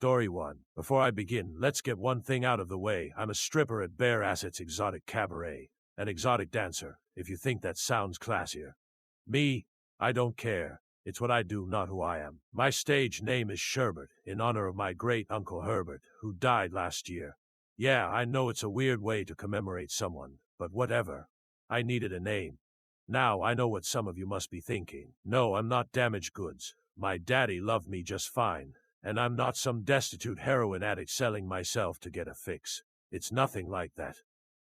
Story 1. Before I begin, let's get one thing out of the way. I'm a stripper at Bear Asset's Exotic Cabaret. An exotic dancer, if you think that sounds classier. Me? I don't care. It's what I do, not who I am. My stage name is Sherbert, in honor of my great-uncle Herbert, who died last year. Yeah, I know it's a weird way to commemorate someone, but whatever. I needed a name. Now I know what some of you must be thinking. No, I'm not damaged goods. My daddy loved me just fine, and I'm not some destitute heroin addict selling myself to get a fix. It's nothing like that.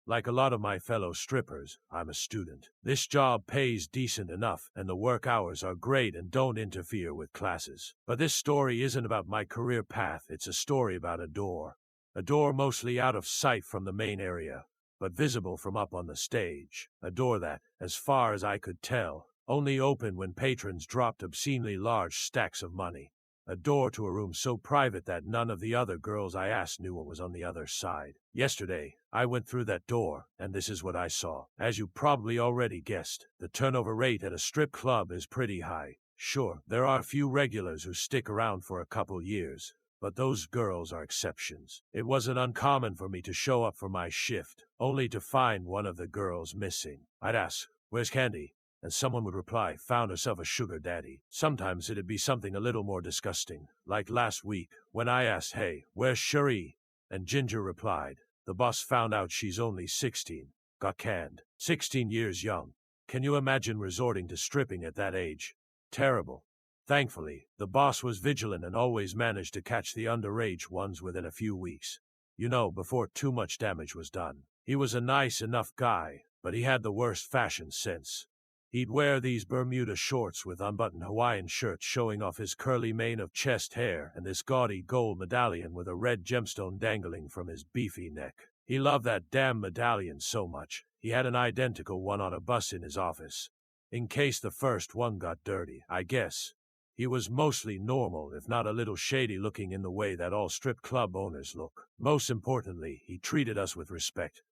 Like a lot of my fellow strippers, I'm a student. This job pays decent enough, and the work hours are great and don't interfere with classes. But this story isn't about my career path, it's a story about a door. A door mostly out of sight from the main area, but visible from up on the stage. A door that, as far as I could tell, only opened when patrons dropped obscenely large stacks of money. A door to a room so private that none of the other girls I asked knew what was on the other side. Yesterday, I went through that door, and this is what I saw. As you probably already guessed, the turnover rate at a strip club is pretty high. Sure, there are a few regulars who stick around for a couple years, but those girls are exceptions. It wasn't uncommon for me to show up for my shift, only to find one of the girls missing. I'd ask, "Where's Candy?" And someone would reply, "Found herself a sugar daddy." Sometimes it'd be something a little more disgusting, like last week, when I asked, "Hey, where's Cherie?" And Ginger replied, "The boss found out she's only 16. Got canned. 16 years young. Can you imagine resorting to stripping at that age? Terrible. Thankfully, the boss was vigilant and always managed to catch the underage ones within a few weeks. You know, before too much damage was done. He was a nice enough guy, but he had the worst fashion sense. He'd wear these Bermuda shorts with unbuttoned Hawaiian shirts showing off his curly mane of chest hair and this gaudy gold medallion with a red gemstone dangling from his beefy neck. He loved that damn medallion so much, he had an identical one on a bus in his office. In case the first one got dirty, I guess. He was mostly normal, if not a little shady looking in the way that all strip club owners look. Most importantly, he treated us with respect.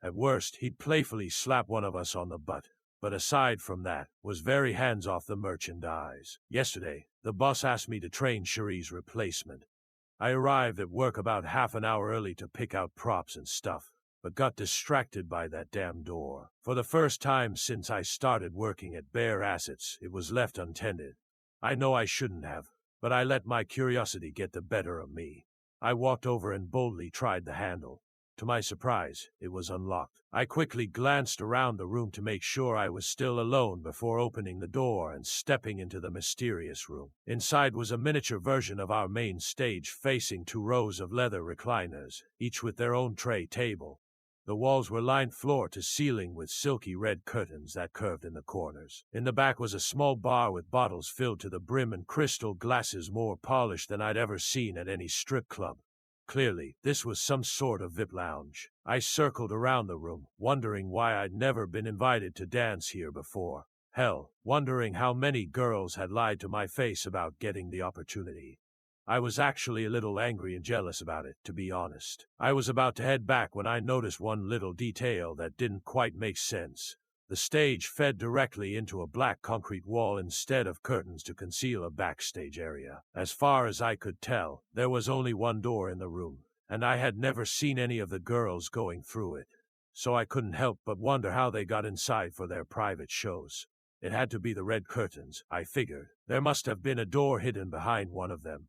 At worst, he'd playfully slap one of us on the butt. But aside from that, was very hands off the merchandise. Yesterday, the boss asked me to train Cherie's replacement. I arrived at work about half an hour early to pick out props and stuff, but got distracted by that damn door. For the first time since I started working at Bear Assets, it was left untended. I know I shouldn't have, but I let my curiosity get the better of me. I walked over and boldly tried the handle. To my surprise, it was unlocked. I quickly glanced around the room to make sure I was still alone before opening the door and stepping into the mysterious room. Inside was a miniature version of our main stage facing 2 rows of leather recliners, each with their own tray table. The walls were lined floor to ceiling with silky red curtains that curved in the corners. In the back was a small bar with bottles filled to the brim and crystal glasses more polished than I'd ever seen at any strip club. Clearly, this was some sort of VIP lounge. I circled around the room, wondering why I'd never been invited to dance here before. Hell, wondering how many girls had lied to my face about getting the opportunity. I was actually a little angry and jealous about it, to be honest. I was about to head back when I noticed one little detail that didn't quite make sense. The stage fed directly into a black concrete wall instead of curtains to conceal a backstage area. As far as I could tell, there was only one door in the room, and I had never seen any of the girls going through it. So I couldn't help but wonder how they got inside for their private shows. It had to be the red curtains, I figured. There must have been a door hidden behind one of them.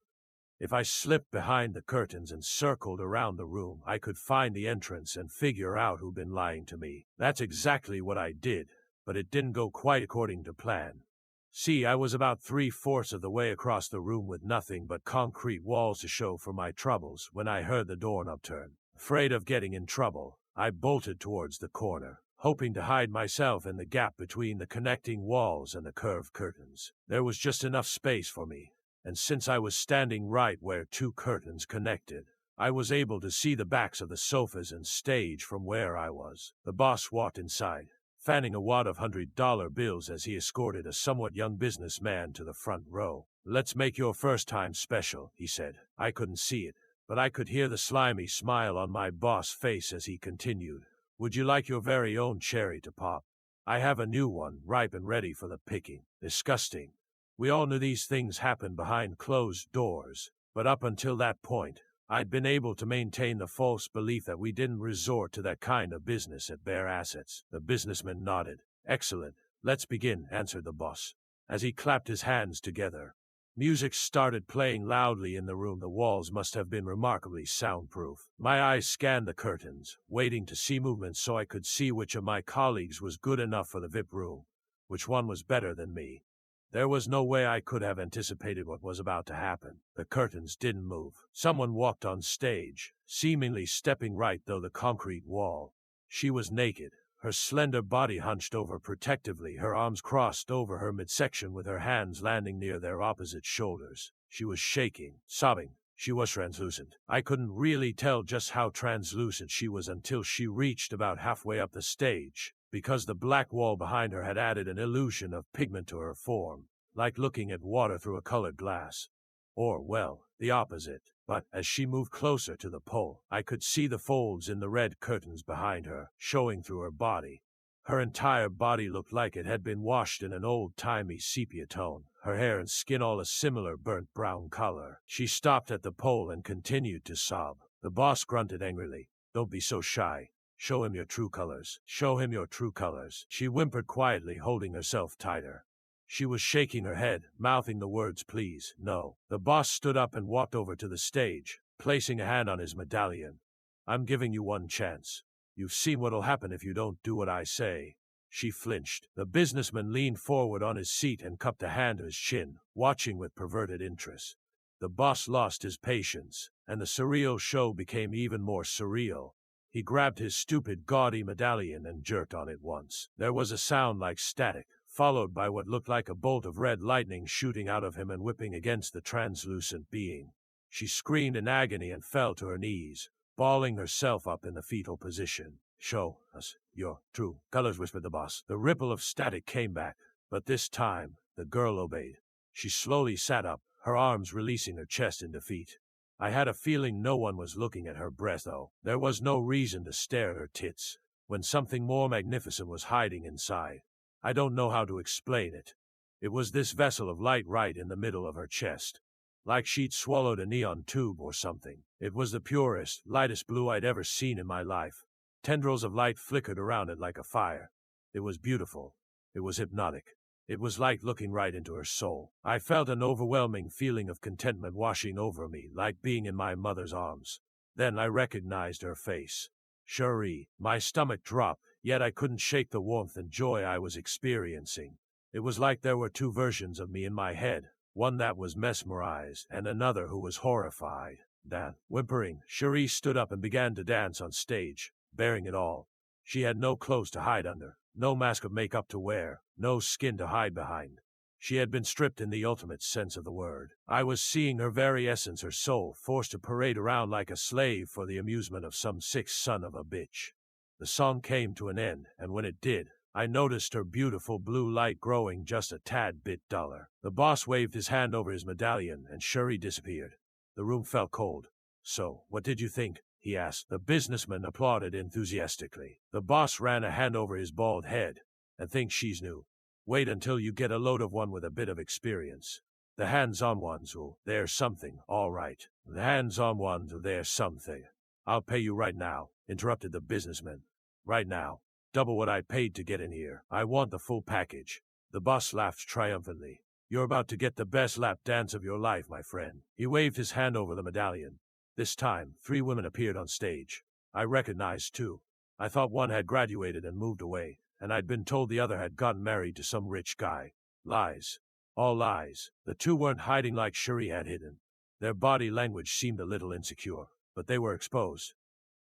If I slipped behind the curtains and circled around the room, I could find the entrance and figure out who'd been lying to me. That's exactly what I did, but it didn't go quite according to plan. See, I was about 3/4 of the way across the room with nothing but concrete walls to show for my troubles when I heard the doorknob turn. Afraid of getting in trouble, I bolted towards the corner, hoping to hide myself in the gap between the connecting walls and the curved curtains. There was just enough space for me. And since I was standing right where 2 curtains connected, I was able to see the backs of the sofas and stage from where I was. The boss walked inside, fanning a wad of $100 bills as he escorted a somewhat young businessman to the front row. "Let's make your first time special," he said. I couldn't see it, but I could hear the slimy smile on my boss' face as he continued. "Would you like your very own cherry to pop? I have a new one, ripe and ready for the picking." Disgusting. We all knew these things happened behind closed doors, But up until that point, I'd been able to maintain the false belief that we didn't resort to that kind of business at Bare Assets. The businessman nodded. Excellent. Let's begin, answered the boss, as he clapped his hands together. Music started playing loudly in the room. The walls must have been remarkably soundproof. My eyes scanned the curtains, waiting to see movement so I could see which of my colleagues was good enough for the VIP room, which one was better than me. There was no way I could have anticipated what was about to happen. The curtains didn't move. Someone walked on stage, seemingly stepping right through the concrete wall. She was naked, her slender body hunched over protectively, her arms crossed over her midsection with her hands landing near their opposite shoulders. She was shaking, sobbing. She was translucent. I couldn't really tell just how translucent she was until she reached about halfway up the stage, because the black wall behind her had added an illusion of pigment to her form, like looking at water through a colored glass. Or, well, the opposite. But as she moved closer to the pole, I could see the folds in the red curtains behind her, showing through her body. Her entire body looked like it had been washed in an old-timey sepia tone, her hair and skin all a similar burnt brown color. She stopped at the pole and continued to sob. The boss grunted angrily. Don't be so shy. Show him your true colors. Show him your true colors. She whimpered quietly, holding herself tighter. She was shaking her head, mouthing the words, please, no. The boss stood up and walked over to the stage, placing a hand on his medallion. I'm giving you one chance. You've seen what'll happen if you don't do what I say. She flinched. The businessman leaned forward on his seat and cupped a hand to his chin, watching with perverted interest. The boss lost his patience, and the surreal show became even more surreal. He grabbed his stupid, gaudy medallion and jerked on it once. There was a sound like static, followed by what looked like a bolt of red lightning shooting out of him and whipping against the translucent being. She screamed in agony and fell to her knees, balling herself up in the fetal position. Show us your true colors, whispered the boss. The ripple of static came back, but this time, the girl obeyed. She slowly sat up, her arms releasing her chest in defeat. I had a feeling no one was looking at her breast, though. There was no reason to stare at her tits, when something more magnificent was hiding inside. I don't know how to explain it. It was this vessel of light right in the middle of her chest, like she'd swallowed a neon tube or something. It was the purest, lightest blue I'd ever seen in my life. Tendrils of light flickered around it like a fire. It was beautiful. It was hypnotic. It was like looking right into her soul. I felt an overwhelming feeling of contentment washing over me, like being in my mother's arms. Then I recognized her face. Cherie. My stomach dropped, yet I couldn't shake the warmth and joy I was experiencing. It was like there were two versions of me in my head, one that was mesmerized and another who was horrified. Then, whimpering, Cherie stood up and began to dance on stage, bearing it all. She had no clothes to hide under, no mask of makeup to wear, no skin to hide behind. She had been stripped in the ultimate sense of the word. I was seeing her very essence, her soul, forced to parade around like a slave for the amusement of some sick son of a bitch. The song came to an end, and when it did, I noticed her beautiful blue light growing just a tad bit duller. The boss waved his hand over his medallion, and Cherie disappeared. The room felt cold. So, what did you think? He asked. The businessman applauded enthusiastically. The boss ran a hand over his bald head. And think she's new. Wait until you get a load of one with a bit of experience. The hands-on ones they're something, all right. The hands-on ones they're something. I'll pay you right now, interrupted the businessman. Right now. Double what I paid to get in here. I want the full package. The boss laughed triumphantly. You're about to get the best lap dance of your life, my friend. He waved his hand over the medallion. This time, 3 women appeared on stage. I recognized 2. I thought one had graduated and moved away, and I'd been told the other had gotten married to some rich guy. Lies. All lies. The 2 weren't hiding like Cherie had hidden. Their body language seemed a little insecure, but they were exposed.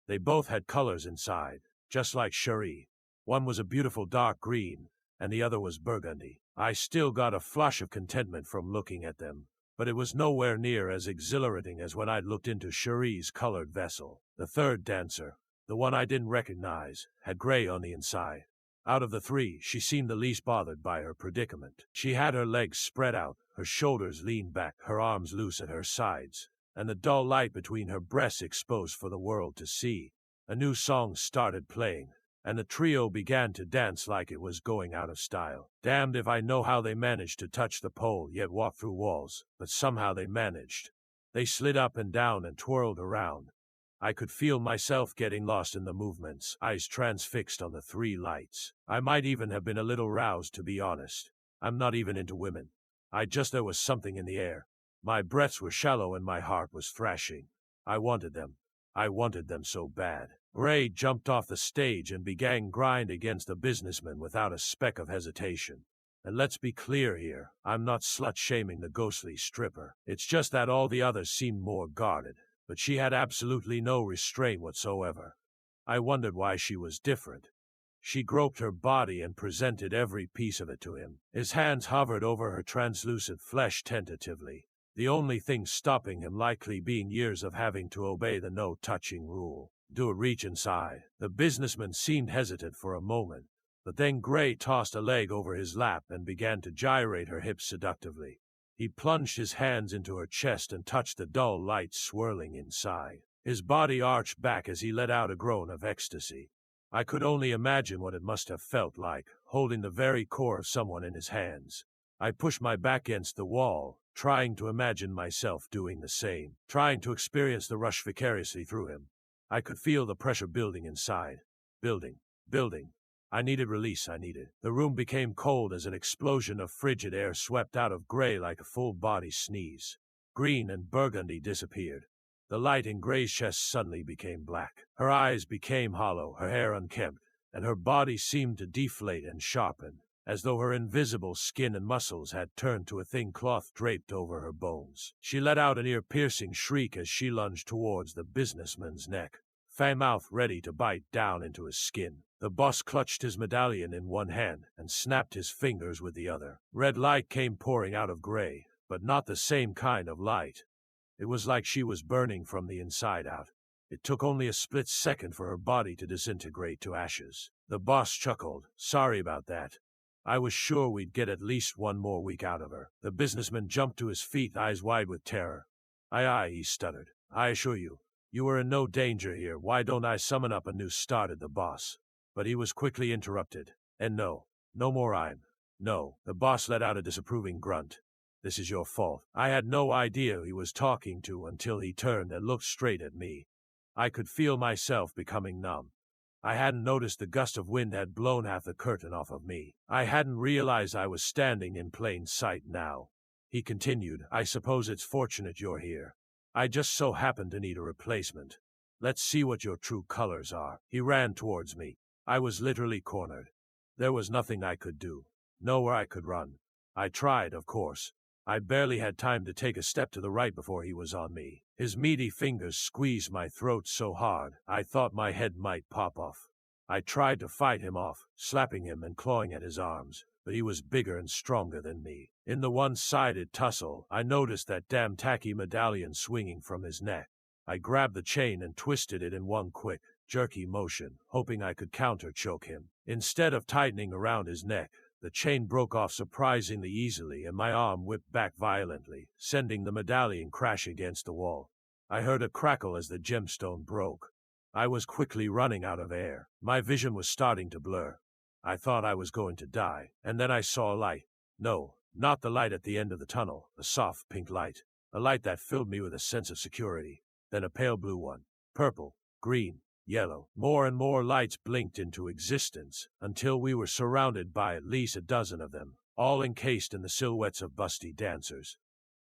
They both had colors inside, just like Cherie. One was a beautiful dark green, and the other was burgundy. I still got a flush of contentment from looking at them, but it was nowhere near as exhilarating as when I'd looked into Cherie's colored vessel. The third dancer, the one I didn't recognize, had gray on the inside. Out of the 3, she seemed the least bothered by her predicament. She had her legs spread out, her shoulders leaned back, her arms loose at her sides, and the dull light between her breasts exposed for the world to see. A new song started playing, and the trio began to dance like it was going out of style. Damned if I know how they managed to touch the pole yet walk through walls, but somehow they managed. They slid up and down and twirled around. I could feel myself getting lost in the movements, eyes transfixed on the 3 lights. I might even have been a little roused, to be honest. I'm not even into women. There was something in the air. My breaths were shallow and my heart was thrashing. I wanted them. I wanted them so bad. Ray jumped off the stage and began grind against the businessman without a speck of hesitation. And let's be clear here, I'm not slut-shaming the ghostly stripper. It's just that all the others seemed more guarded, but she had absolutely no restraint whatsoever. I wondered why she was different. She groped her body and presented every piece of it to him. His hands hovered over her translucent flesh tentatively, the only thing stopping him likely being years of having to obey the no-touching rule. Do a reach inside. The businessman seemed hesitant for a moment, but then Gray tossed a leg over his lap and began to gyrate her hips seductively. He plunged his hands into her chest and touched the dull light swirling inside. His body arched back as he let out a groan of ecstasy. I could only imagine what it must have felt like, holding the very core of someone in his hands. I pushed my back against the wall, trying to imagine myself doing the same, trying to experience the rush vicariously through him. I could feel the pressure building inside. Building. I needed release, The room became cold as an explosion of frigid air swept out of Gray like a full-body sneeze. Green and burgundy disappeared. The light in Gray's chest suddenly became black. Her eyes became hollow, her hair unkempt, and her body seemed to deflate and sharpen, as though her invisible skin and muscles had turned to a thin cloth draped over her bones. She let out an ear-piercing shriek as she lunged towards the businessman's neck, fang-mouth ready to bite down into his skin. The boss clutched his medallion in one hand and snapped his fingers with the other. Red light came pouring out of Gray, but not the same kind of light. It was like she was burning from the inside out. It took only a split second for her body to disintegrate to ashes. The boss chuckled. Sorry about that. I was sure we'd get at least 1 more week out of her. The businessman jumped to his feet, eyes wide with terror. Aye, he stuttered. I assure you, you are in no danger here. Why don't I summon up a new start at the boss? But he was quickly interrupted. And no more No. The boss let out a disapproving grunt. This is your fault. I had no idea he was talking to until he turned and looked straight at me. I could feel myself becoming numb. I hadn't noticed the gust of wind had blown half the curtain off of me. I hadn't realized I was standing in plain sight now. He continued, I suppose it's fortunate you're here. I just so happen to need a replacement. Let's see what your true colors are. He ran towards me. I was literally cornered. There was nothing I could do. Nowhere I could run. I tried, of course. I barely had time to take a step to the right before he was on me. His meaty fingers squeezed my throat so hard, I thought my head might pop off. I tried to fight him off, slapping him and clawing at his arms, but he was bigger and stronger than me. In the one-sided tussle, I noticed that damn tacky medallion swinging from his neck. I grabbed the chain and twisted it in one quick, jerky motion, hoping I could counter-choke him. Instead of tightening around his neck, the chain broke off surprisingly easily and my arm whipped back violently, sending the medallion crashing against the wall. I heard a crackle as the gemstone broke. I was quickly running out of air. My vision was starting to blur. I thought I was going to die, and then I saw a light. No, not the light at the end of the tunnel, a soft pink light. A light that filled me with a sense of security. Then a pale blue one. Purple, green, yellow. More and more lights blinked into existence, until we were surrounded by at least a dozen of them, all encased in the silhouettes of busty dancers.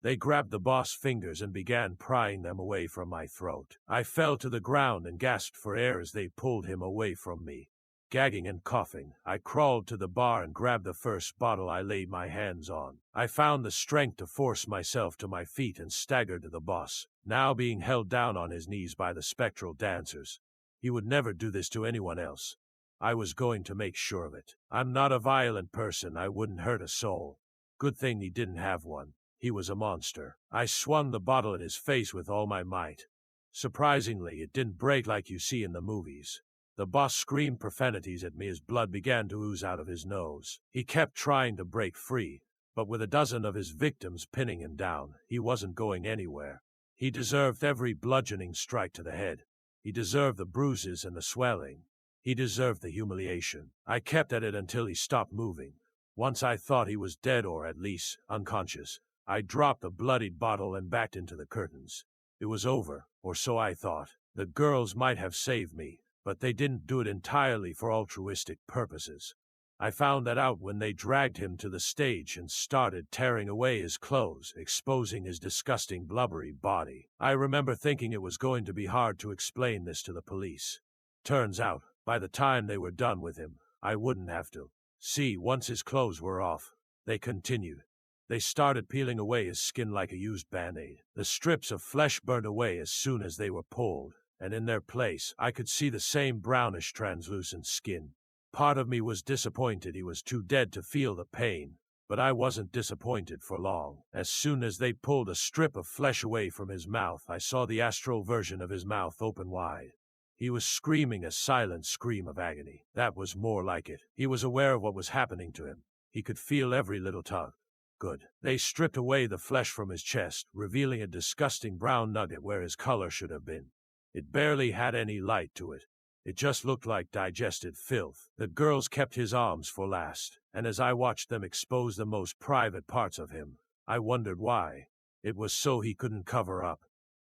They grabbed the boss' fingers and began prying them away from my throat. I fell to the ground and gasped for air as they pulled him away from me. Gagging and coughing, I crawled to the bar and grabbed the first bottle I laid my hands on. I found the strength to force myself to my feet and staggered to the boss, now being held down on his knees by the spectral dancers. He would never do this to anyone else. I was going to make sure of it. I'm not a violent person. I wouldn't hurt a soul. Good thing he didn't have one. He was a monster. I swung the bottle at his face with all my might. Surprisingly, it didn't break like you see in the movies. The boss screamed profanities at me as blood began to ooze out of his nose. He kept trying to break free, but with a dozen of his victims pinning him down, he wasn't going anywhere. He deserved every bludgeoning strike to the head. He deserved the bruises and the swelling. He deserved the humiliation. I kept at it until he stopped moving. Once I thought he was dead or at least unconscious. I dropped the bloodied bottle and backed into the curtains. It was over, or so I thought. The girls might have saved me, but they didn't do it entirely for altruistic purposes. I found that out when they dragged him to the stage and started tearing away his clothes, exposing his disgusting blubbery body. I remember thinking it was going to be hard to explain this to the police. Turns out, by the time they were done with him, I wouldn't have to. See, once his clothes were off, they continued. They started peeling away his skin like a used Band-Aid. The strips of flesh burned away as soon as they were pulled, and in their place, I could see the same brownish translucent skin. Part of me was disappointed he was too dead to feel the pain, but I wasn't disappointed for long. As soon as they pulled a strip of flesh away from his mouth, I saw the astral version of his mouth open wide. He was screaming a silent scream of agony. That was more like it. He was aware of what was happening to him. He could feel every little tug. Good. They stripped away the flesh from his chest, revealing a disgusting brown nugget where his color should have been. It barely had any light to it. It just looked like digested filth. The girls kept his arms for last, and as I watched them expose the most private parts of him, I wondered why. It was so he couldn't cover up.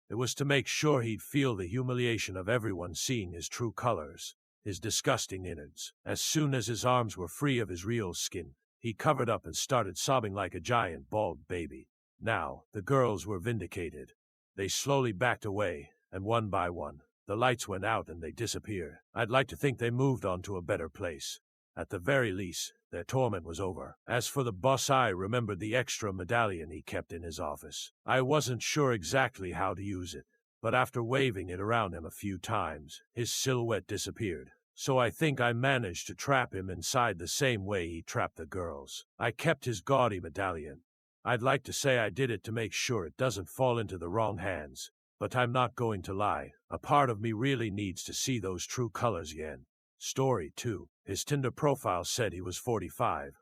It was to make sure he'd feel the humiliation of everyone seeing his true colors, his disgusting innards. As soon as his arms were free of his real skin, he covered up and started sobbing like a giant bald baby. Now, the girls were vindicated. They slowly backed away, and one by one, the lights went out and they disappeared. I'd like to think they moved on to a better place. At the very least, their torment was over. As for the boss, I remembered the extra medallion he kept in his office. I wasn't sure exactly how to use it, but after waving it around him a few times, his silhouette disappeared. So I think I managed to trap him inside the same way he trapped the girls. I kept his gaudy medallion. I'd like to say I did it to make sure it doesn't fall into the wrong hands, but I'm not going to lie. A part of me really needs to see those true colors again. Story 2. His Tinder profile said he was 45,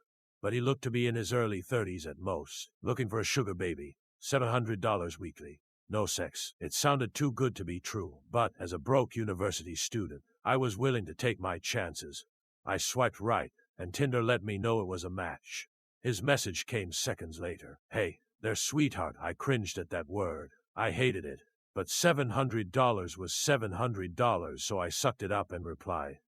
but he looked to be in his early 30s at most, looking for a sugar baby, $700 weekly. No sex. It sounded too good to be true, but as a broke university student, I was willing to take my chances. I swiped right, and Tinder let me know it was a match. His message came seconds later. Hey, there's sweetheart. I cringed at that word. I hated it. But $700 was $700, so I sucked it up and replied.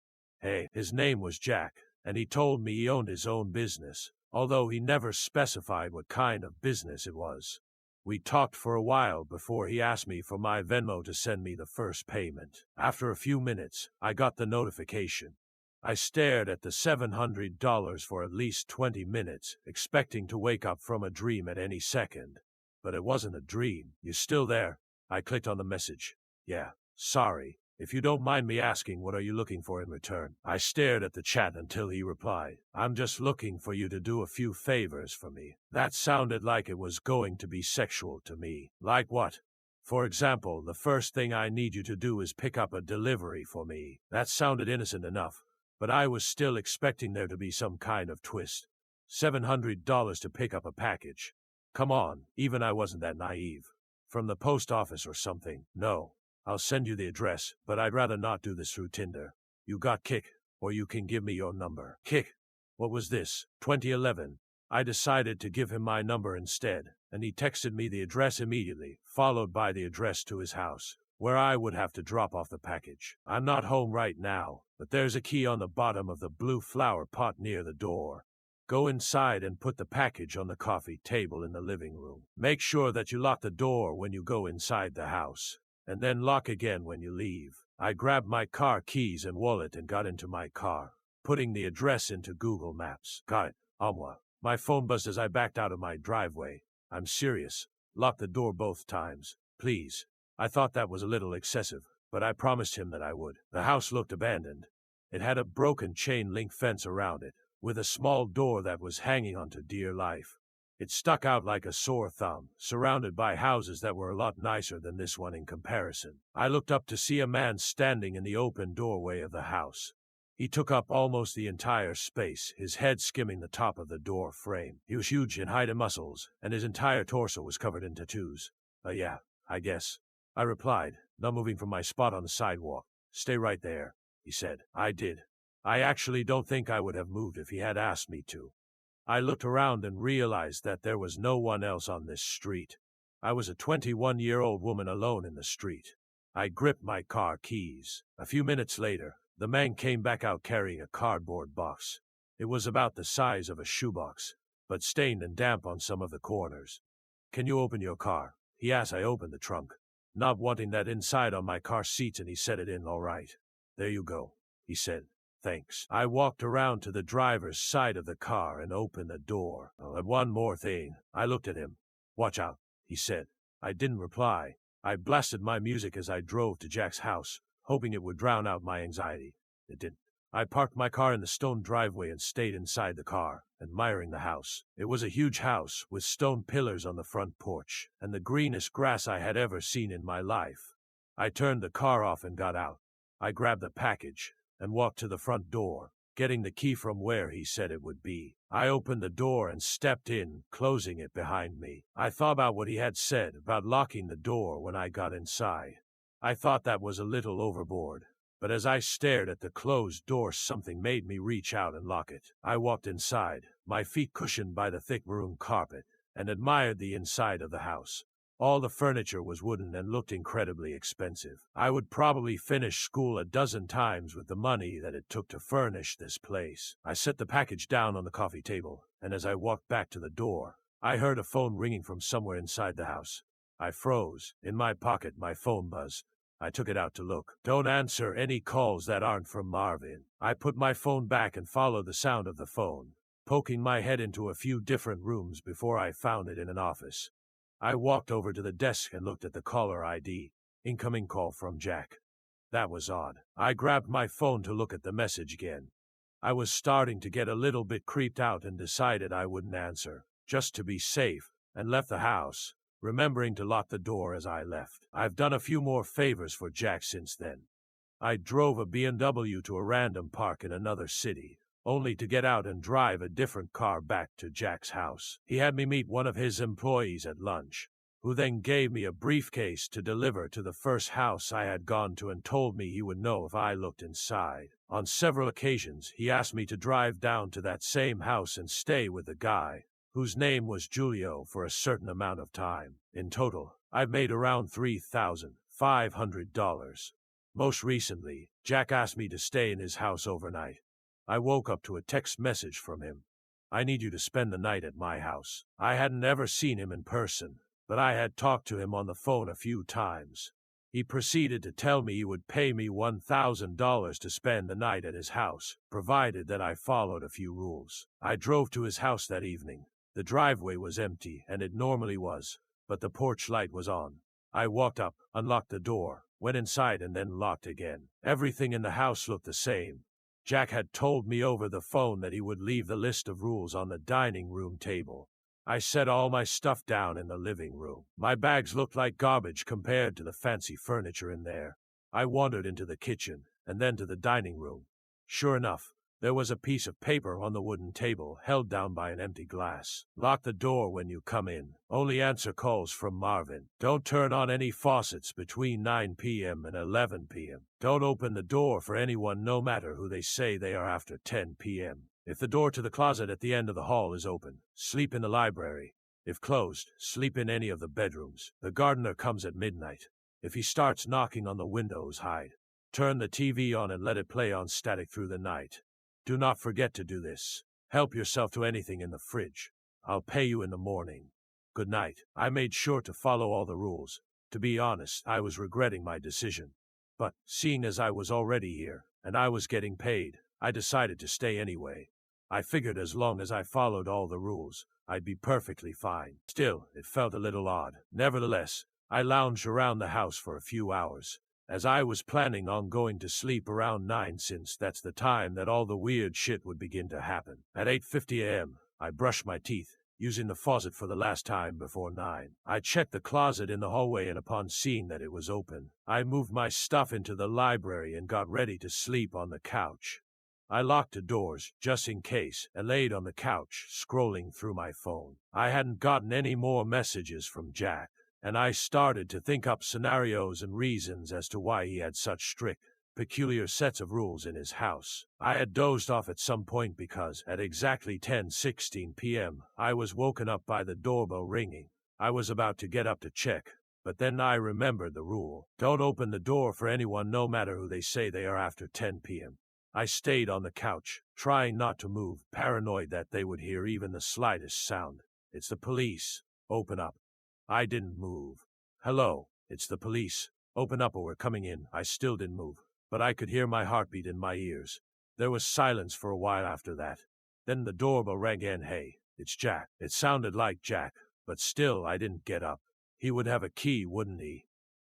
Hey, his name was Jack, and he told me he owned his own business, although he never specified what kind of business it was. We talked for a while before he asked me for my Venmo to send me the first payment. After a few minutes, I got the notification. I stared at the $700 for at least 20 minutes, expecting to wake up from a dream at any second. But it wasn't a dream. You still there? I clicked on the message. Yeah, sorry. If you don't mind me asking, what are you looking for in return? I stared at the chat until he replied. I'm just looking for you to do a few favors for me. That sounded like it was going to be sexual to me. Like what? For example, the first thing I need you to do is pick up a delivery for me. That sounded innocent enough, but I was still expecting there to be some kind of twist. $700 to pick up a package. Come on, even I wasn't that naive. From the post office or something. No. I'll send you the address, but I'd rather not do this through Tinder. You got Kick, or you can give me your number. Kick. What was this? 2011. I decided to give him my number instead, and he texted me the address immediately, followed by the address to his house, where I would have to drop off the package. I'm not home right now, but there's a key on the bottom of the blue flower pot near the door. Go inside and put the package on the coffee table in the living room. Make sure that you lock the door when you go inside the house, and then lock again when you leave. I grabbed my car keys and wallet and got into my car, putting the address into Google Maps. Got it. Amwa. My phone buzzed as I backed out of my driveway. I'm serious. Lock the door both times, please. I thought that was a little excessive, but I promised him that I would. The house looked abandoned. It had a broken chain-link fence around it, with a small door that was hanging onto dear life. It stuck out like a sore thumb, surrounded by houses that were a lot nicer than this one in comparison. I looked up to see a man standing in the open doorway of the house. He took up almost the entire space, his head skimming the top of the door frame. He was huge in height and muscles, and his entire torso was covered in tattoos. Yeah, I guess. I replied, not moving from my spot on the sidewalk. Stay right there, he said. I did. I actually don't think I would have moved if he had asked me to. I looked around and realized that there was no one else on this street. I was a 21-year-old woman alone in the street. I gripped my car keys. A few minutes later, the man came back out carrying a cardboard box. It was about the size of a shoebox, but stained and damp on some of the corners. "Can you open your car?" he asked. I opened the trunk, not wanting that inside on my car seats, and he set it in all right. "There you go," he said. "Thanks." I walked around to the driver's side of the car and opened the door. "Oh, and one more thing." I looked at him. "Watch out," he said. I didn't reply. I blasted my music as I drove to Jack's house, hoping it would drown out my anxiety. It didn't. I parked my car in the stone driveway and stayed inside the car, admiring the house. It was a huge house with stone pillars on the front porch and the greenest grass I had ever seen in my life. I turned the car off and got out. I grabbed the package and walked to the front door, getting the key from where he said it would be. I opened the door and stepped in, closing it behind me. I thought about what he had said about locking the door when I got inside. I thought that was a little overboard, but as I stared at the closed door, something made me reach out and lock it. I walked inside, my feet cushioned by the thick maroon carpet, and admired the inside of the house. All the furniture was wooden and looked incredibly expensive. I would probably finish school a dozen times with the money that it took to furnish this place. I set the package down on the coffee table, and as I walked back to the door, I heard a phone ringing from somewhere inside the house. I froze. In my pocket, my phone buzzed. I took it out to look. "Don't answer any calls that aren't from Marvin." I put my phone back and followed the sound of the phone, poking my head into a few different rooms before I found it in an office. I walked over to the desk and looked at the caller ID. Incoming call from Jack. That was odd. I grabbed my phone to look at the message again. I was starting to get a little bit creeped out and decided I wouldn't answer, just to be safe, and left the house, remembering to lock the door as I left. I've done a few more favors for Jack since then. I drove a BMW to a random park in another city, only to get out and drive a different car back to Jack's house. He had me meet one of his employees at lunch, who then gave me a briefcase to deliver to the first house I had gone to and told me he would know if I looked inside. On several occasions, he asked me to drive down to that same house and stay with the guy, whose name was Julio, for a certain amount of time. In total, I've made around $3,500. Most recently, Jack asked me to stay in his house overnight. I woke up to a text message from him. "I need you to spend the night at my house." I hadn't ever seen him in person, but I had talked to him on the phone a few times. He proceeded to tell me he would pay me $1,000 to spend the night at his house, provided that I followed a few rules. I drove to his house that evening. The driveway was empty, and it normally was, but the porch light was on. I walked up, unlocked the door, went inside, and then locked again. Everything in the house looked the same. Jack had told me over the phone that he would leave the list of rules on the dining room table. I set all my stuff down in the living room. My bags looked like garbage compared to the fancy furniture in there. I wandered into the kitchen, and then to the dining room. Sure enough, there was a piece of paper on the wooden table, held down by an empty glass. "Lock the door when you come in. Only answer calls from Marvin. Don't turn on any faucets between 9 p.m. and 11 p.m. Don't open the door for anyone, no matter who they say they are, after 10 p.m. If the door to the closet at the end of the hall is open, sleep in the library. If closed, sleep in any of the bedrooms. The gardener comes at midnight. If he starts knocking on the windows, hide. Turn the TV on and let it play on static through the night. Do not forget to do this. Help yourself to anything in the fridge. I'll pay you in the morning. Good night." I made sure to follow all the rules. To be honest, I was regretting my decision. But, seeing as I was already here, and I was getting paid, I decided to stay anyway. I figured as long as I followed all the rules, I'd be perfectly fine. Still, it felt a little odd. Nevertheless, I lounged around the house for a few hours, as I was planning on going to sleep around 9, since that's the time that all the weird shit would begin to happen. At 8:50 a.m., I brushed my teeth, using the faucet for the last time before 9. I checked the closet in the hallway, and upon seeing that it was open, I moved my stuff into the library and got ready to sleep on the couch. I locked the doors, just in case, and laid on the couch, scrolling through my phone. I hadn't gotten any more messages from Jack, and I started to think up scenarios and reasons as to why he had such strict peculiar sets of rules in his house. I had dozed off at some point because, at exactly 10:16 p.m., I was woken up by the doorbell ringing. I was about to get up to check, but then I remembered the rule. Don't open the door for anyone no matter who they say they are after 10 p.m. I stayed on the couch, trying not to move, paranoid that they would hear even the slightest sound. It's the police. Open up. I didn't move. Hello, it's the police. Open up or we're coming in. I still didn't move, but I could hear my heartbeat in my ears. There was silence for a while after that. Then the doorbell rang again. Hey, it's Jack. It sounded like Jack, but still I didn't get up. He would have a key, wouldn't he?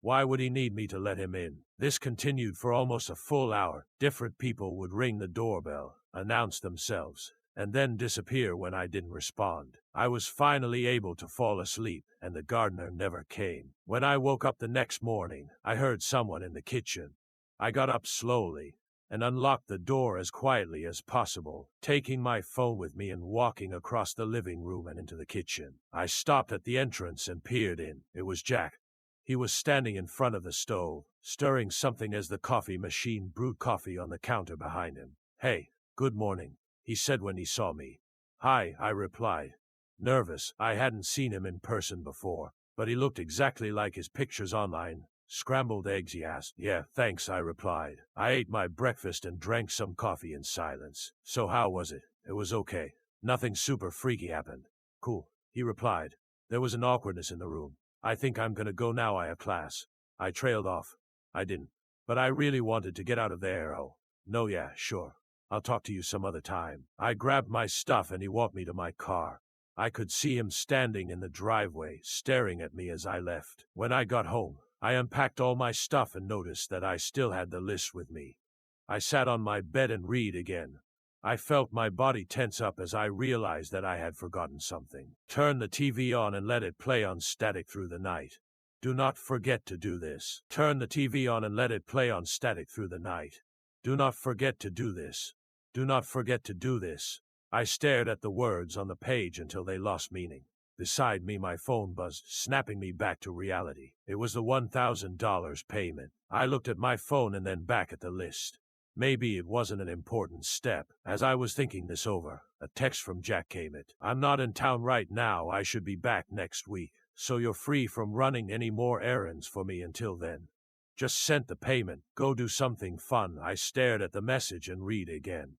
Why would he need me to let him in? This continued for almost a full hour. Different people would ring the doorbell, announce themselves, and then disappear when I didn't respond. I was finally able to fall asleep, and the gardener never came. When I woke up the next morning, I heard someone in the kitchen. I got up slowly and unlocked the door as quietly as possible, taking my phone with me and walking across the living room and into the kitchen. I stopped at the entrance and peered in. It was Jack. He was standing in front of the stove, stirring something as the coffee machine brewed coffee on the counter behind him. Hey, good morning, he said when he saw me. Hi, I replied. Nervous, I hadn't seen him in person before, but he looked exactly like his pictures online. Scrambled eggs, he asked. Yeah, thanks, I replied. I ate my breakfast and drank some coffee in silence. So how was it? It was okay. Nothing super freaky happened. Cool, he replied. There was an awkwardness in the room. I think I'm gonna go now, I have class. I trailed off. I didn't. But I really wanted to get out of there. Oh, no, yeah, sure. I'll talk to you some other time. I grabbed my stuff and he walked me to my car. I could see him standing in the driveway, staring at me as I left. When I got home, I unpacked all my stuff and noticed that I still had the list with me. I sat on my bed and read again. I felt my body tense up as I realized that I had forgotten something. Turn the TV on and let it play on static through the night. Do not forget to do this. Turn the TV on and let it play on static through the night. Do not forget to do this. Do not forget to do this. I stared at the words on the page until they lost meaning. Beside me, my phone buzzed, snapping me back to reality. It was the $1,000 payment. I looked at my phone and then back at the list. Maybe it wasn't an important step. As I was thinking this over, a text from Jack came in. I'm not in town right now. I should be back next week, so you're free from running any more errands for me until then. Just sent the payment. Go do something fun. I stared at the message and read again.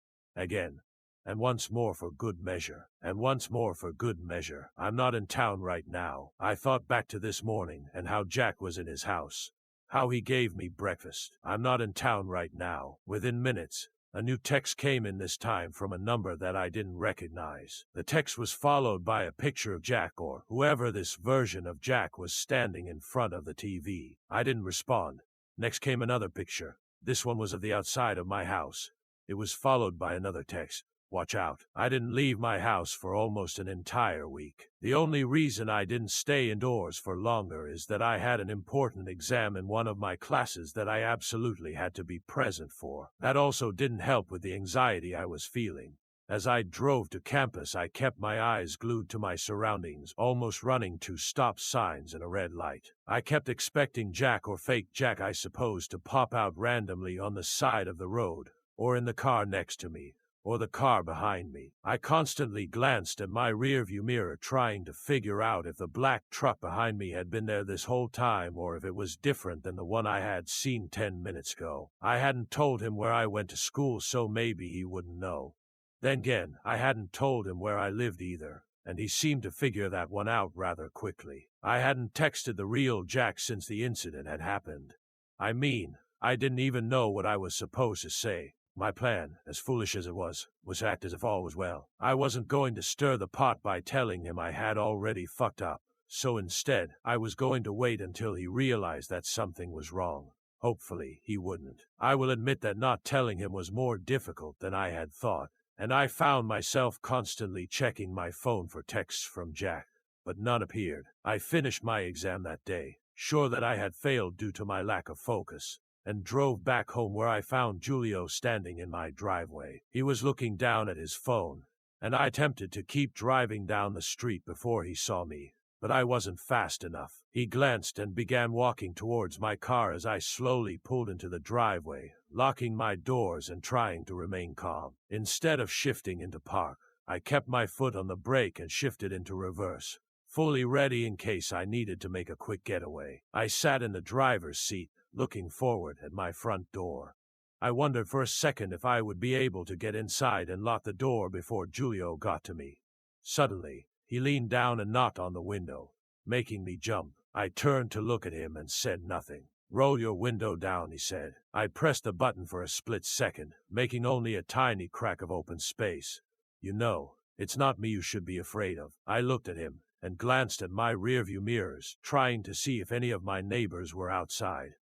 And once more for good measure. And once more for good measure. I'm not in town right now. I thought back to this morning and how Jack was in his house. How he gave me breakfast. I'm not in town right now. Within minutes, a new text came in, this time from a number that I didn't recognize. The text was followed by a picture of Jack, or whoever this version of Jack was, standing in front of the TV. I didn't respond. Next came another picture. This one was of the outside of my house. It was followed by another text. Watch out. I didn't leave my house for almost an entire week. The only reason I didn't stay indoors for longer is that I had an important exam in one of my classes that I absolutely had to be present for. That also didn't help with the anxiety I was feeling. As I drove to campus, I kept my eyes glued to my surroundings, almost running to stop signs and a red light. I kept expecting Jack, or fake Jack I suppose, to pop out randomly on the side of the road, or in the car next to me, or the car behind me. I constantly glanced at my rearview mirror, trying to figure out if the black truck behind me had been there this whole time, or if it was different than the one I had seen 10 minutes ago. I hadn't told him where I went to school, so maybe he wouldn't know. Then again, I hadn't told him where I lived either, and he seemed to figure that one out rather quickly. I hadn't texted the real Jack since the incident had happened. I mean, I didn't even know what I was supposed to say. My plan, as foolish as it was act as if all was well. I wasn't going to stir the pot by telling him I had already fucked up, so instead, I was going to wait until he realized that something was wrong. Hopefully, he wouldn't. I will admit that not telling him was more difficult than I had thought, and I found myself constantly checking my phone for texts from Jack, but none appeared. I finished my exam that day, sure that I had failed due to my lack of focus, and drove back home, where I found Julio standing in my driveway. He was looking down at his phone, and I attempted to keep driving down the street before he saw me, but I wasn't fast enough. He glanced and began walking towards my car as I slowly pulled into the driveway, locking my doors and trying to remain calm. Instead of shifting into park, I kept my foot on the brake and shifted into reverse, fully ready in case I needed to make a quick getaway. I sat in the driver's seat, looking forward at my front door. I wondered for a second if I would be able to get inside and lock the door before Giulio got to me. Suddenly, he leaned down and knocked on the window, making me jump. I turned to look at him and said nothing. "Roll your window down," he said. I pressed the button for a split second, making only a tiny crack of open space. "You know, it's not me you should be afraid of." I looked at him and glanced at my rearview mirrors, trying to see if any of my neighbors were outside.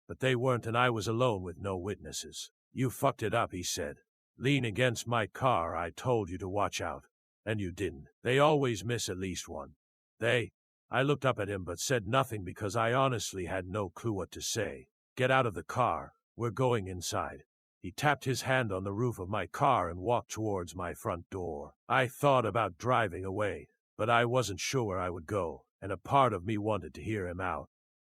But they weren't, and I was alone with no witnesses. "You fucked it up," he said. "Lean against my car. I told you to watch out. And you didn't. They always miss at least one." I looked up at him but said nothing because I honestly had no clue what to say. "Get out of the car. We're going inside." He tapped his hand on the roof of my car and walked towards my front door. I thought about driving away, but I wasn't sure where I would go, and a part of me wanted to hear him out.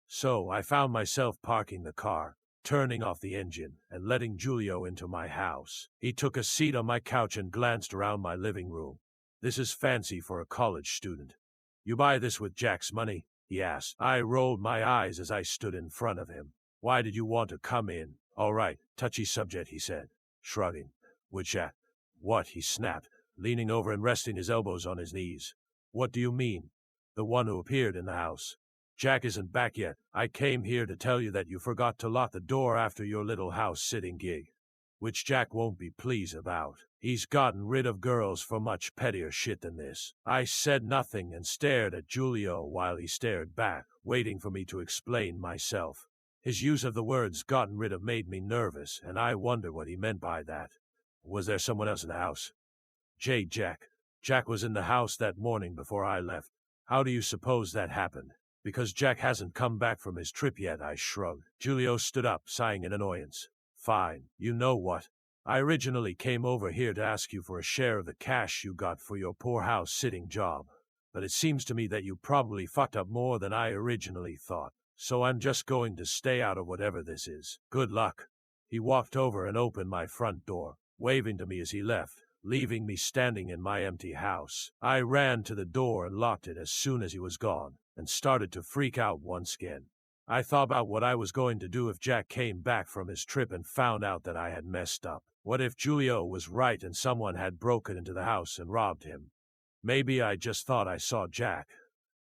So I found myself parking the car, turning off the engine, and letting Giulio into my house. He took a seat on my couch and glanced around my living room. "This is fancy for a college student. You buy this with Jack's money?" he asked. I rolled my eyes as I stood in front of him. "Why did you want to come in?" "All right, touchy subject," he said, shrugging. "Which Jack?" "What?" he snapped, leaning over and resting his elbows on his knees. "What do you mean?" "The one who appeared in the house. Jack isn't back yet. I came here to tell you that you forgot to lock the door after your little house-sitting gig. Which Jack won't be pleased about. He's gotten rid of girls for much pettier shit than this." I said nothing and stared at Giulio while he stared back, waiting for me to explain myself. His use of the words "gotten rid of" made me nervous, and I wondered what he meant by that. "Was there someone else in the house?" Jack. Jack was in the house that morning before I left." "How do you suppose that happened?" "Because Jack hasn't come back from his trip yet," I shrugged. Giulio stood up, sighing in annoyance. "Fine. You know what? I originally came over here to ask you for a share of the cash you got for your poor house-sitting job. But it seems to me that you probably fucked up more than I originally thought. So I'm just going to stay out of whatever this is. Good luck." He walked over and opened my front door, waving to me as he left, leaving me standing in my empty house. I ran to the door and locked it as soon as he was gone, and started to freak out once again. I thought about what I was going to do if Jack came back from his trip and found out that I had messed up. What if Giulio was right and someone had broken into the house and robbed him? Maybe I just thought I saw Jack,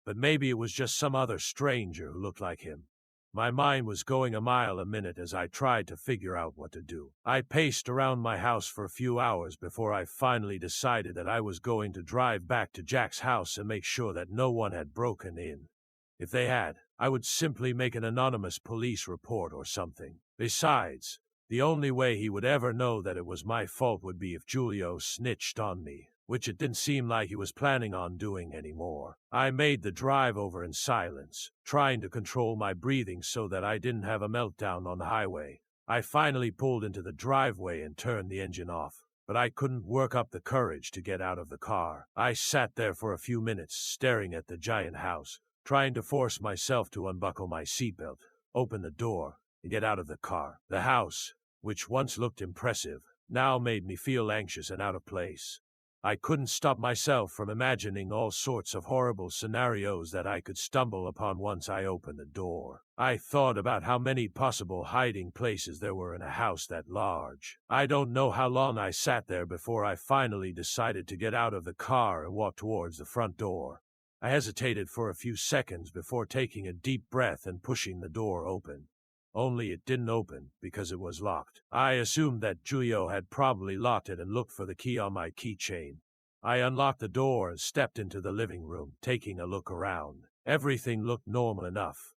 but maybe it was just some other stranger who looked like him. My mind was going a mile a minute as I tried to figure out what to do. I paced around my house for a few hours before I finally decided that I was going to drive back to Jack's house and make sure that no one had broken in. If they had, I would simply make an anonymous police report or something. Besides, the only way he would ever know that it was my fault would be if Giulio snitched on me, which it didn't seem like he was planning on doing anymore. I made the drive over in silence, trying to control my breathing so that I didn't have a meltdown on the highway. I finally pulled into the driveway and turned the engine off, but I couldn't work up the courage to get out of the car. I sat there for a few minutes, staring at the giant house, trying to force myself to unbuckle my seatbelt, open the door, and get out of the car. The house, which once looked impressive, now made me feel anxious and out of place. I couldn't stop myself from imagining all sorts of horrible scenarios that I could stumble upon once I opened the door. I thought about how many possible hiding places there were in a house that large. I don't know how long I sat there before I finally decided to get out of the car and walk towards the front door. I hesitated for a few seconds before taking a deep breath and pushing the door open. Only it didn't open because it was locked. I assumed that Giulio had probably locked it and looked for the key on my keychain. I unlocked the door and stepped into the living room, taking a look around. Everything looked normal enough.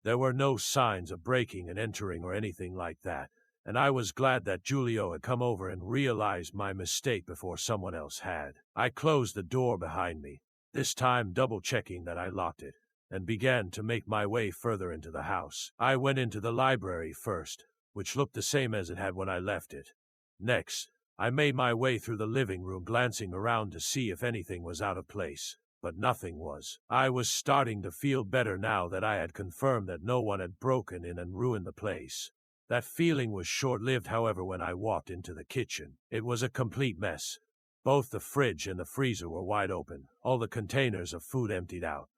There were no signs of breaking and entering or anything like that, and I was glad that Giulio had come over and realized my mistake before someone else had. I closed the door behind me, this time double-checking that I locked it, and began to make my way further into the house. I went into the library first, which looked the same as it had when I left it. Next, I made my way through the living room, glancing around to see if anything was out of place. but nothing was. I was starting to feel better now that I had confirmed that no one had broken in and ruined the place. That feeling was short-lived, however, when I walked into the kitchen. It was a complete mess. Both the fridge and the freezer were wide open, all the containers of food emptied out.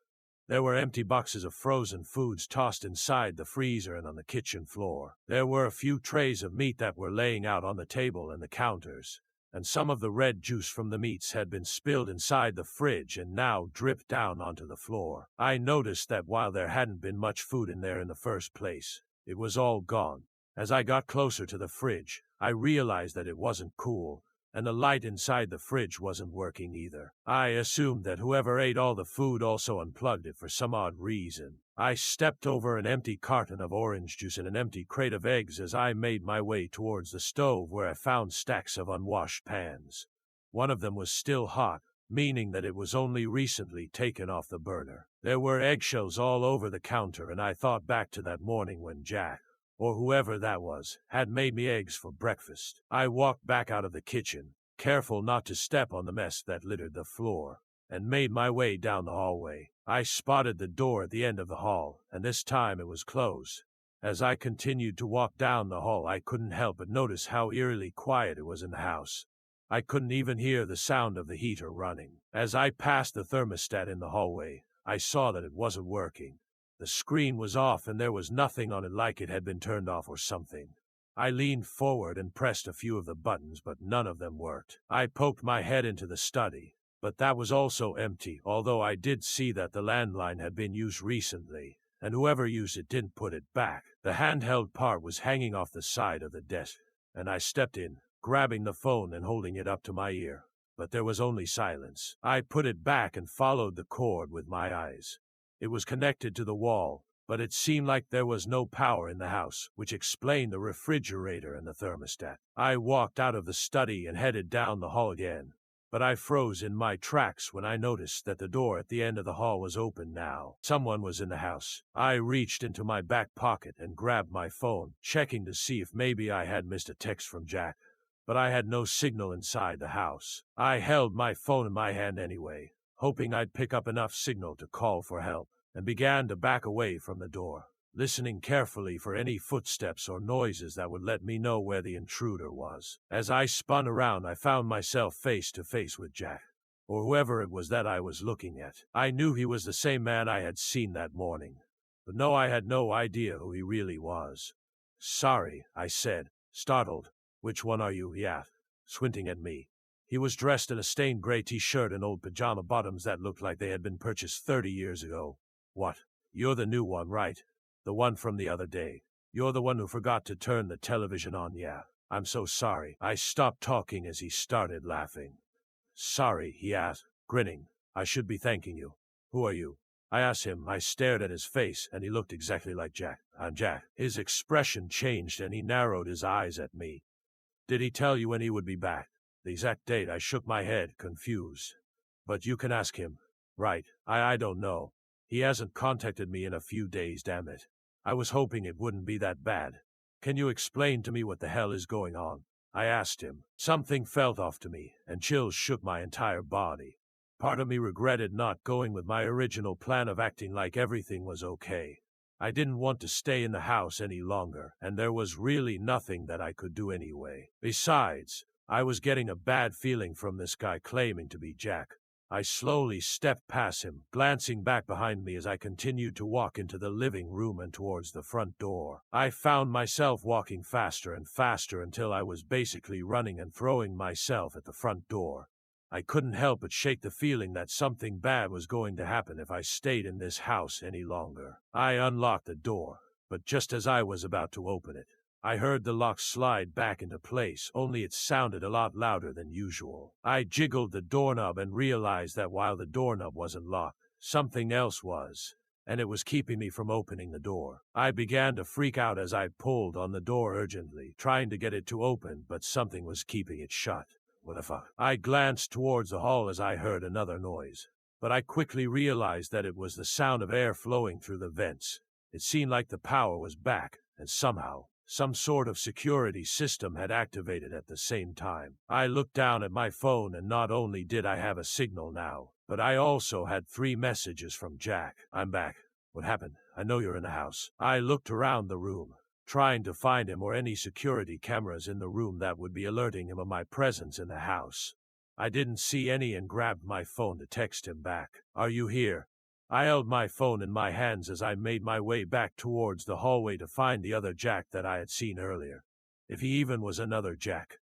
There were empty boxes of frozen foods tossed inside the freezer and on the kitchen floor. There were a few trays of meat that were laying out on the table and the counters, and some of the red juice from the meats had been spilled inside the fridge and now dripped down onto the floor. I noticed that while there hadn't been much food in there in the first place, it was all gone. As I got closer to the fridge, I realized that it wasn't cool, and the light inside the fridge wasn't working either. I assumed that whoever ate all the food also unplugged it for some odd reason. I stepped over an empty carton of orange juice and an empty crate of eggs as I made my way towards the stove, where I found stacks of unwashed pans. One of them was still hot, meaning that it was only recently taken off the burner. There were eggshells all over the counter, and I thought back to that morning when Jack, or whoever that was, had made me eggs for breakfast. I walked back out of the kitchen, careful not to step on the mess that littered the floor, and made my way down the hallway. I spotted the door at the end of the hall, and this time it was closed. As I continued to walk down the hall, I couldn't help but notice how eerily quiet it was in the house. I couldn't even hear the sound of the heater running. As I passed the thermostat in the hallway, I saw that it wasn't working. The screen was off and there was nothing on it, like it had been turned off or something. I leaned forward and pressed a few of the buttons, but none of them worked. I poked my head into the study, but that was also empty, although I did see that the landline had been used recently, and whoever used it didn't put it back. The handheld part was hanging off the side of the desk, and I stepped in, grabbing the phone and holding it up to my ear. But there was only silence. I put it back and followed the cord with my eyes. It was connected to the wall, but it seemed like there was no power in the house, which explained the refrigerator and the thermostat. I walked out of the study and headed down the hall again, but I froze in my tracks when I noticed that the door at the end of the hall was open now. Someone was in the house. I reached into my back pocket and grabbed my phone, checking to see if maybe I had missed a text from Jack, but I had no signal inside the house. I held my phone in my hand anyway, hoping I'd pick up enough signal to call for help, and began to back away from the door, listening carefully for any footsteps or noises that would let me know where the intruder was. As I spun around, I found myself face to face with Jack, or whoever it was that I was looking at. I knew he was the same man I had seen that morning, but no, I had no idea who he really was. "Sorry," I said, startled. "Which one are you?" he asked, squinting at me. He was dressed in a stained gray t-shirt and old pajama bottoms that looked like they had been purchased 30 years ago. "What? You're the new one, right? The one from the other day. You're the one who forgot to turn the television on, yeah? I'm so sorry." I stopped talking as he started laughing. "Sorry," he asked, grinning. "I should be thanking you. Who are you?" I asked him. I stared at his face, and he looked exactly like Jack. "I'm Jack." His expression changed, and he narrowed his eyes at me. "Did he tell you when he would be back?" "The exact date?" I shook my head, confused. "But you can ask him." "Right. I don't know. He hasn't contacted me in a few days, damn it. I was hoping it wouldn't be that bad. Can you explain to me what the hell is going on?" I asked him. Something felt off to me, and chills shook my entire body. Part of me regretted not going with my original plan of acting like everything was okay. I didn't want to stay in the house any longer, and there was really nothing that I could do anyway. Besides, I was getting a bad feeling from this guy claiming to be Jack. I slowly stepped past him, glancing back behind me as I continued to walk into the living room and towards the front door. I found myself walking faster and faster until I was basically running and throwing myself at the front door. I couldn't help but shake the feeling that something bad was going to happen if I stayed in this house any longer. I unlocked the door, but just as I was about to open it, I heard the lock slide back into place, only it sounded a lot louder than usual. I jiggled the doorknob and realized that while the doorknob wasn't locked, something else was, and it was keeping me from opening the door. I began to freak out as I pulled on the door urgently, trying to get it to open, but something was keeping it shut. What the fuck? I glanced towards the hall as I heard another noise, but I quickly realized that it was the sound of air flowing through the vents. It seemed like the power was back, and somehow, Some sort of security system had activated at the same time. I looked down at my phone, and not only did I have a signal now, but I also had 3 messages from Jack. "I'm back. What happened? I know you're in the house." I looked around the room, trying to find him or any security cameras in the room that would be alerting him of my presence in the house. I didn't see any and grabbed my phone to text him back. "Are you here?" I held my phone in my hands as I made my way back towards the hallway to find the other Jack that I had seen earlier. If he even was another Jack.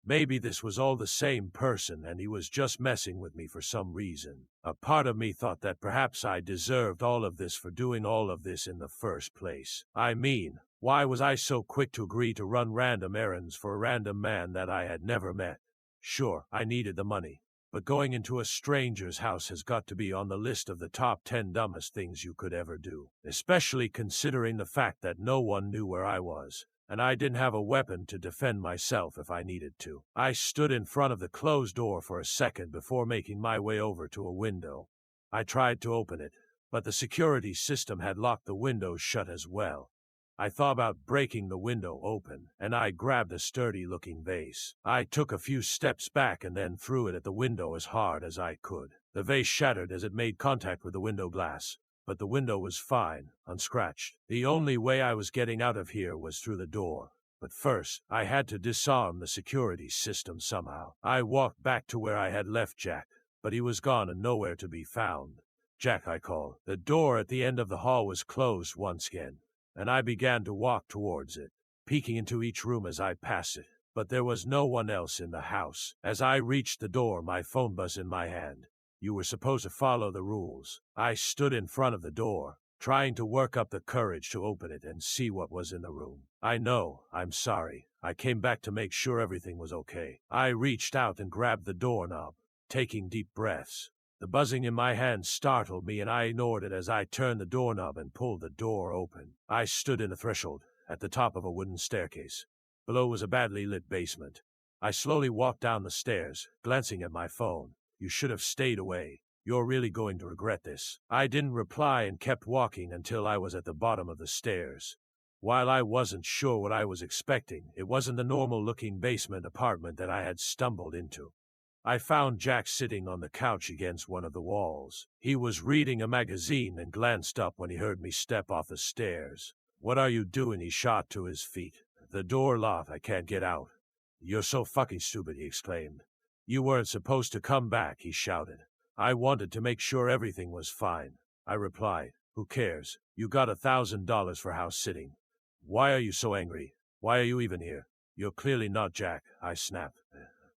Maybe this was all the same person and he was just messing with me for some reason. A part of me thought that perhaps I deserved all of this for doing all of this in the first place. I mean, why was I so quick to agree to run random errands for a random man that I had never met? Sure, I needed the money. But going into a stranger's house has got to be on the list of the top 10 dumbest things you could ever do, especially considering the fact that no one knew where I was, and I didn't have a weapon to defend myself if I needed to. I stood in front of the closed door for a second before making my way over to a window. I tried to open it, but the security system had locked the window shut as well. I thought about breaking the window open, and I grabbed a sturdy-looking vase. I took a few steps back and then threw it at the window as hard as I could. The vase shattered as it made contact with the window glass, but the window was fine, unscratched. The only way I was getting out of here was through the door. But first, I had to disarm the security system somehow. I walked back to where I had left Jack, but he was gone and nowhere to be found. "Jack," I called. The door at the end of the hall was closed once again, and I began to walk towards it, peeking into each room as I passed it. But there was no one else in the house. As I reached the door, my phone buzzed in my hand. "You were supposed to follow the rules." I stood in front of the door, trying to work up the courage to open it and see what was in the room. "I know, I'm sorry. I came back to make sure everything was okay." I reached out and grabbed the doorknob, taking deep breaths. The buzzing in my hand startled me, and I ignored it as I turned the doorknob and pulled the door open. I stood in the threshold, at the top of a wooden staircase. Below was a badly lit basement. I slowly walked down the stairs, glancing at my phone. "You should have stayed away. You're really going to regret this." I didn't reply and kept walking until I was at the bottom of the stairs. While I wasn't sure what I was expecting, it wasn't the normal-looking basement apartment that I had stumbled into. I found Jack sitting on the couch against one of the walls. He was reading a magazine and glanced up when he heard me step off the stairs. "What are you doing?" He shot to his feet. "The door locked. I can't get out." "You're so fucking stupid," he exclaimed. "You weren't supposed to come back," he shouted. "I wanted to make sure everything was fine." I replied, "Who cares? You got $1,000 for house sitting. Why are you so angry? Why are you even here?" "You're clearly not Jack," I snapped.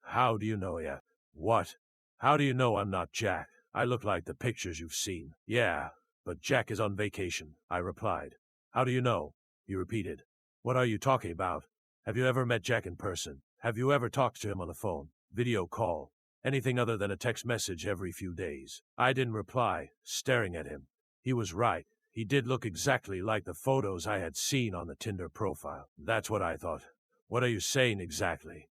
"How do you know yet?" "What? How do you know I'm not Jack? I look like the pictures you've seen." "Yeah, but Jack is on vacation," I replied. "How do you know?" he repeated. "What are you talking about? Have you ever met Jack in person? Have you ever talked to him on the phone, video call, anything other than a text message every few days?" I didn't reply, staring at him. He was right. He did look exactly like the photos I had seen on the Tinder profile. "That's what I thought. What are you saying exactly?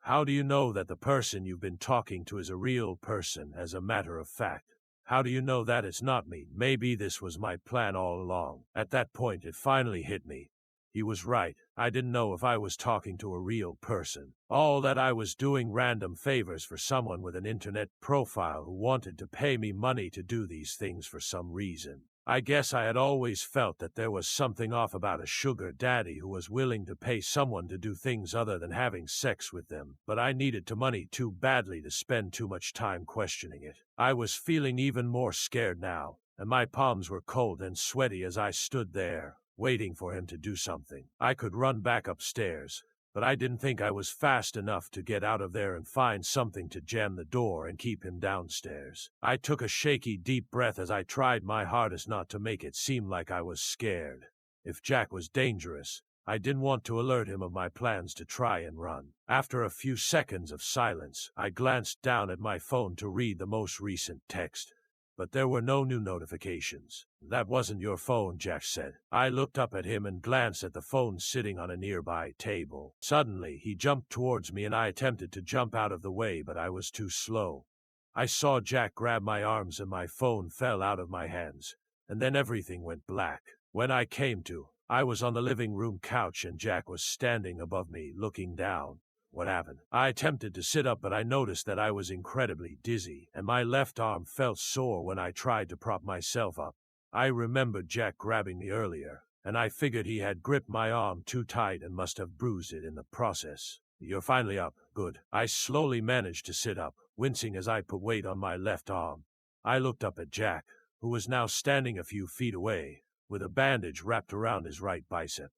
How do you know that the person you've been talking to is a real person, as a matter of fact? How do you know that it's not me? Maybe this was my plan all along." At that point, it finally hit me. He was right. I didn't know if I was talking to a real person. All that I was doing random favors for someone with an internet profile who wanted to pay me money to do these things for some reason. I guess I had always felt that there was something off about a sugar daddy who was willing to pay someone to do things other than having sex with them, but I needed the money too badly to spend too much time questioning it. I was feeling even more scared now, and my palms were cold and sweaty as I stood there, waiting for him to do something. I could run back upstairs, but I didn't think I was fast enough to get out of there and find something to jam the door and keep him downstairs. I took a shaky, deep breath as I tried my hardest not to make it seem like I was scared. If Jack was dangerous, I didn't want to alert him of my plans to try and run. After a few seconds of silence, I glanced down at my phone to read the most recent text. But there were no new notifications. "That wasn't your phone," Jack said. I looked up at him and glanced at the phone sitting on a nearby table. Suddenly, he jumped towards me and I attempted to jump out of the way, but I was too slow. I saw Jack grab my arms and my phone fell out of my hands, and then everything went black. When I came to, I was on the living room couch and Jack was standing above me, looking down. What happened? I attempted to sit up, but I noticed that I was incredibly dizzy, and my left arm felt sore when I tried to prop myself up. I remembered Jack grabbing me earlier, and I figured he had gripped my arm too tight and must have bruised it in the process. You're finally up. Good. I slowly managed to sit up, wincing as I put weight on my left arm. I looked up at Jack, who was now standing a few feet away, with a bandage wrapped around his right bicep.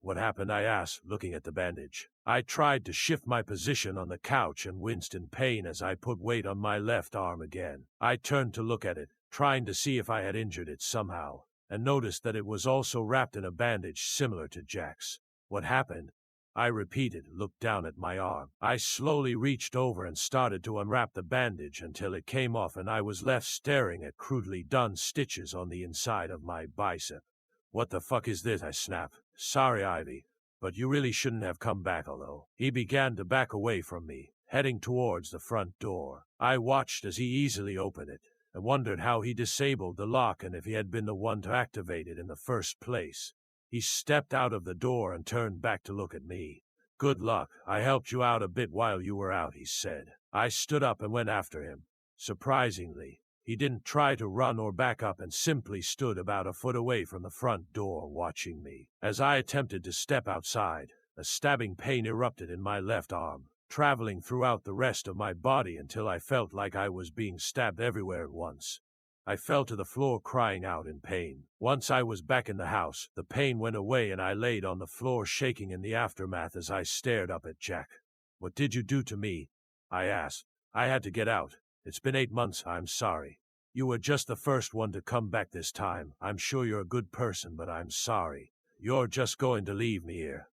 What happened? I asked, looking at the bandage. I tried to shift my position on the couch and winced in pain as I put weight on my left arm again. I turned to look at it, trying to see if I had injured it somehow, and noticed that it was also wrapped in a bandage similar to Jack's. What happened? I repeated, looked down at my arm. I slowly reached over and started to unwrap the bandage until it came off and I was left staring at crudely done stitches on the inside of my bicep. What the fuck is this? I snapped. Sorry, Ivy, but you really shouldn't have come back, although. He began to back away from me, heading towards the front door. I watched as he easily opened it, and wondered how he disabled the lock and if he had been the one to activate it in the first place. He stepped out of the door and turned back to look at me. Good luck. I helped you out a bit while you were out, he said. I stood up and went after him. Surprisingly, he didn't try to run or back up and simply stood about a foot away from the front door watching me. As I attempted to step outside, a stabbing pain erupted in my left arm, traveling throughout the rest of my body until I felt like I was being stabbed everywhere at once. I fell to the floor crying out in pain. Once I was back in the house, the pain went away and I laid on the floor shaking in the aftermath as I stared up at Jack. What did you do to me? I asked. I had to get out. It's been 8 months. I'm sorry. You were just the first one to come back this time. I'm sure you're a good person, but I'm sorry. You're just going to leave me here.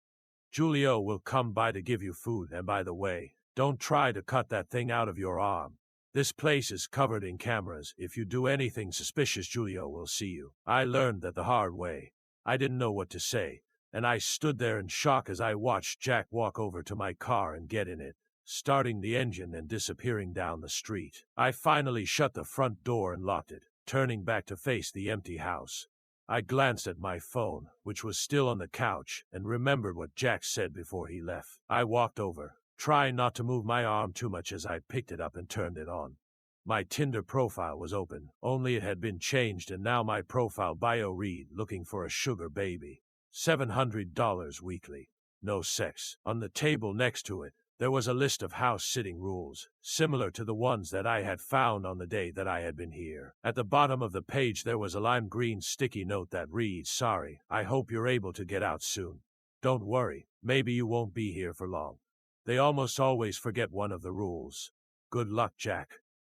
Julio will come by to give you food, and by the way, don't try to cut that thing out of your arm. This place is covered in cameras. If you do anything suspicious, Julio will see you. I learned that the hard way. I didn't know what to say, and I stood there in shock as I watched Jack walk over to my car and get in it, starting the engine and disappearing down the street. I finally shut the front door and locked it, turning back to face the empty house. I glanced at my phone, which was still on the couch, and remembered what Jack said before he left. I walked over, trying not to move my arm too much as I picked it up and turned it on. My Tinder profile was open, only it had been changed and now my profile bio read, looking for a sugar baby. $700 weekly. No sex. On the table next to it, there was a list of house-sitting rules, similar to the ones that I had found on the day that I had been here. At the bottom of the page there was a lime green sticky note that reads, "Sorry, I hope you're able to get out soon. Don't worry, maybe you won't be here for long." They almost always forget one of the rules. Good luck, Jack.